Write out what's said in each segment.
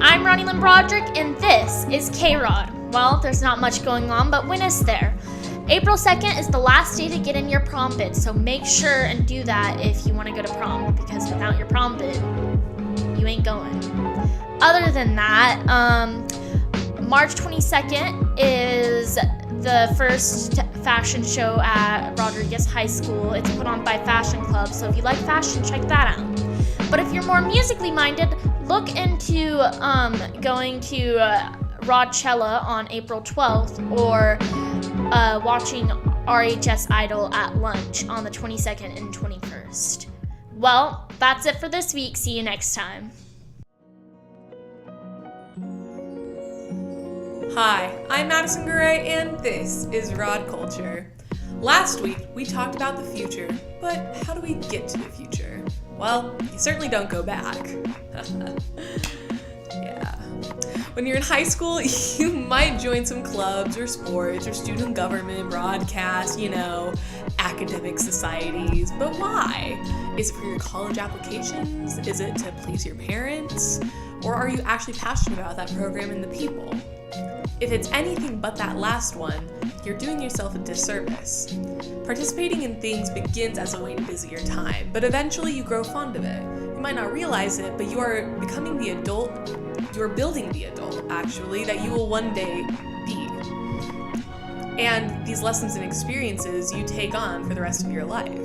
I'm Ronnie Lynn Broderick, and this is Krod. Well, there's not much going on, but when is there? April 2nd is the last day to get in your prom bid, so make sure and do that if you want to go to prom, because without your prom bid, you ain't going. Other than that, March 22nd is the first fashion show at Rodriguez High School. It's put on by Fashion Club, so if you like fashion, check that out. But if you're more musically minded, look into going to Rodchella on April 12th or watching RHS Idol at lunch on the 22nd and 21st. Well, that's it for this week. See you next time. Hi, I'm Madison Garay, and this is Rod Culture. Last week, we talked about the future, but how do we get to the future? Well, you certainly don't go back. Yeah. When you're in high school, you might join some clubs or sports or student government, broadcast, academic societies. But why? Is it for your college applications? Is it to please your parents? Or are you actually passionate about that program and the people? If it's anything but that last one, you're doing yourself a disservice. Participating in things begins as a way to busy your time, but eventually you grow fond of it. You might not realize it, but you are becoming the adult, you are building the adult, actually, that you will one day be. And these lessons and experiences you take on for the rest of your life.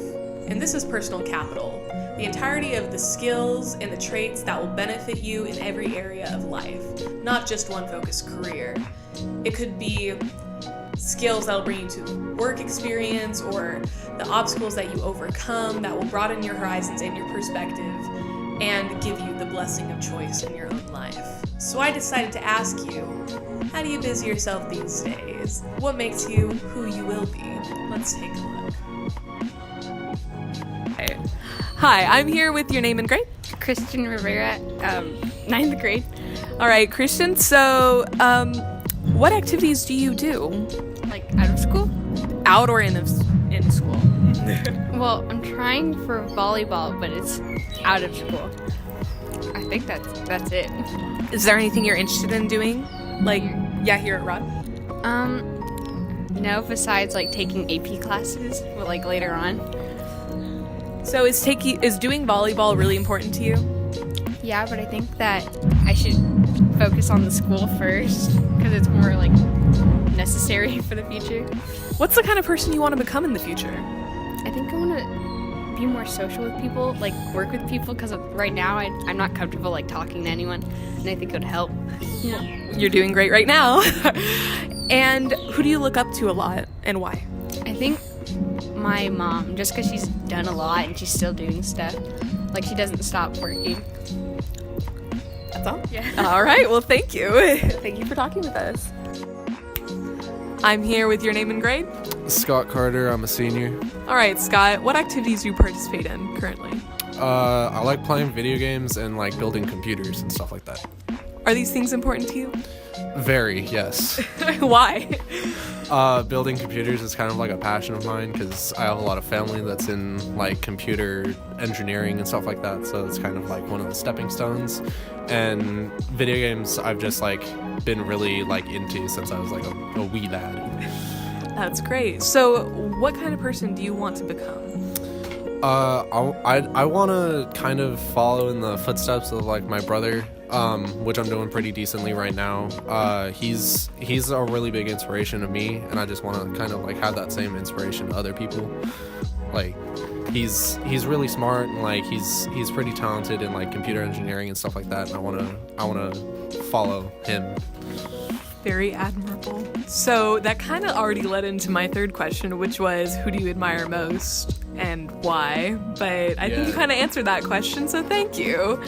And this is personal capital, the entirety of the skills and the traits that will benefit you in every area of life, not just one focused career. It could be skills that will bring you to work experience or the obstacles that you overcome that will broaden your horizons and your perspective and give you the blessing of choice in your own life. So I decided to ask you, how do you busy yourself these days? What makes you who you will be? Let's take a look. Hi, I'm here with your name and grade. Christian Rivera, 9th grade. All right, Christian, so what activities do you do? Like out of school? Out or in school? Well, I'm trying for volleyball, but it's out of school. I think that's it. Is there anything you're interested in doing? Here at Rod? No, besides taking AP classes, but later on. So is doing volleyball really important to you? Yeah, but I think that I should focus on the school first because it's more necessary for the future. What's the kind of person you want to become in the future? I think I want to be more social with people, work with people, because right now I'm not comfortable talking to anyone, and I think it would help. You're doing great right now. And who do you look up to a lot, and why? I think my mom, just because she's done a lot and she's still doing stuff. She doesn't stop working. That's all? Yeah. All right, well, thank you. Thank you for talking with us. I'm here with your name and grade. Scott Carter, I'm a senior. All right, Scott, what activities do you participate in currently? I like playing video games and building computers and stuff like that. Are these things important to you? Very, yes. Why? Building computers is kind of a passion of mine because I have a lot of family that's in computer engineering and stuff like that, so it's kind of one of the stepping stones. And video games I've just been really into since I was a wee lad. That's great. So what kind of person do you want to become? I want to kind of follow in the footsteps of my brother, which I'm doing pretty decently right now. He's a really big inspiration to me, and I just want to kind of have that same inspiration to other people. He's really smart and he's pretty talented in computer engineering and stuff like that, and I want to follow him. Very admirable. So that kind of already led into my third question, which was, who do you admire most and why? But I think you kind of answered that question, so thank you.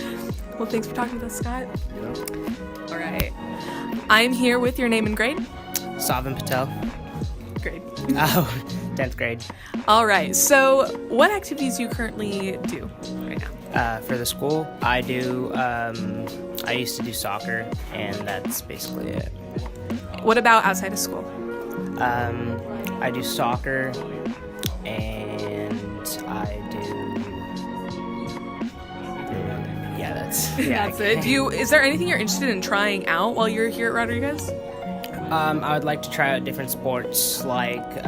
Well, thanks for talking with us, Scott. Yeah. All right. I'm here with your name and grade. Savin Patel. Grade. 10th grade. All right. So what activities do you currently do right now? For the school, I do, I used to do soccer, and that's basically it. What about outside of school? I do soccer, and I do, That's it. Is there anything you're interested in trying out while you're here at Rodriguez? I would like to try out different sports like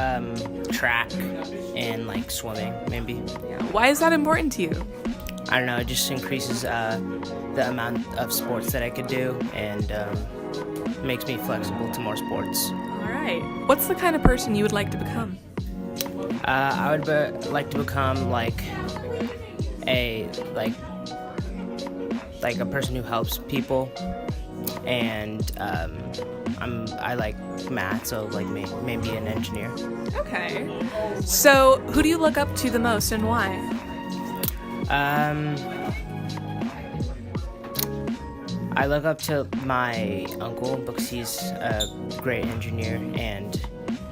track and like swimming, maybe. Why is that important to you? I don't know. It just increases the amount of sports that I could do, and makes me flexible to more sports. All right. What's the kind of person you would like to become? I would like to become like a person who helps people, and I like math, so like maybe an engineer. Okay. So who do you look up to the most and why? I look up to my uncle because he's a great engineer and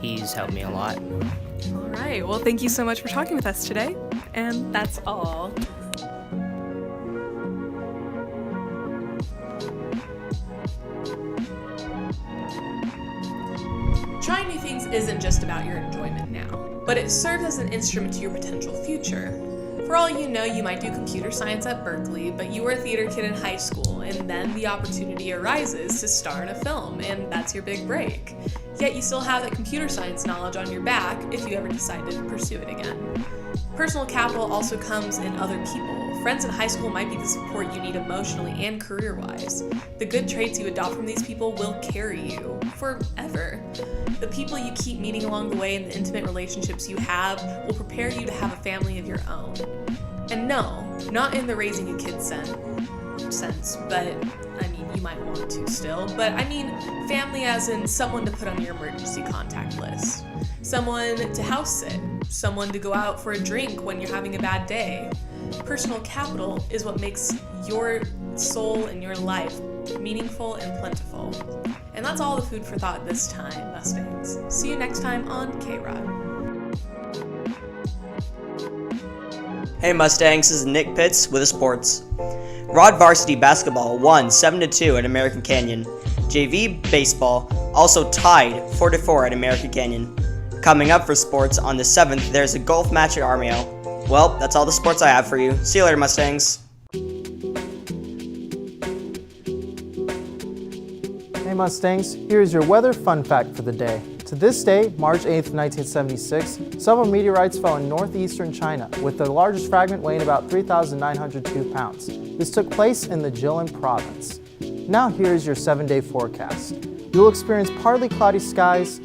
he's helped me a lot. All right. Well, thank you so much for talking with us today. And that's all. Trying new things isn't just about your enjoyment now, but it serves as an instrument to your potential future. For all you know, you might do computer science at Berkeley, but you were a theater kid in high school, and then the opportunity arises to star in a film, and that's your big break. Yet you still have that computer science knowledge on your back if you ever decide to pursue it again. Personal capital also comes in other people. Friends in high school might be the support you need emotionally and career-wise. The good traits you adopt from these people will carry you forever. The people you keep meeting along the way and the intimate relationships you have will prepare you to have a family of your own. And no, not in the raising a kid sense, but I mean, you might want to still, but I mean family as in someone to put on your emergency contact list, someone to house sit, someone to go out for a drink when you're having a bad day. Personal capital is what makes your soul and your life meaningful and plentiful. And that's all the food for thought this time, Mustangs. See you next time on Krod. Hey Mustangs, this is Nick Pitts with the sports. Rod varsity basketball won 7-2 at American Canyon. JV baseball also tied 4-4 at American Canyon. Coming up for sports on the 7th, there's a golf match at Armeo. Well, that's all the sports I have for you. See you later, Mustangs. Hey Mustangs, here's your weather fun fact for the day. To this day, March 8th, 1976, several meteorites fell in northeastern China, with the largest fragment weighing about 3,902 pounds. This took place in the Jilin province. Now here's your 7-day forecast. You'll experience partly cloudy skies.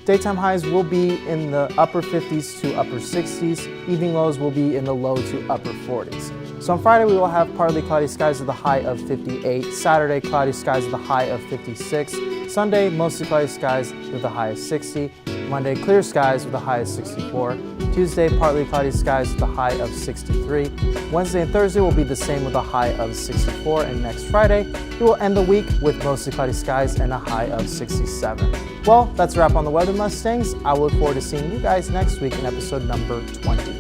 Daytime highs will be in the upper 50s to upper 60s. Evening lows will be in the low to upper 40s. So on Friday, we will have partly cloudy skies with a high of 58. Saturday, cloudy skies with a high of 56. Sunday, mostly cloudy skies with a high of 60. Monday, clear skies with a high of 64. Tuesday, partly cloudy skies with a high of 63. Wednesday and Thursday will be the same with a high of 64. And next Friday, we will end the week with mostly cloudy skies and a high of 67. Well, that's a wrap on the weather, Mustangs. I look forward to seeing you guys next week in episode number 20.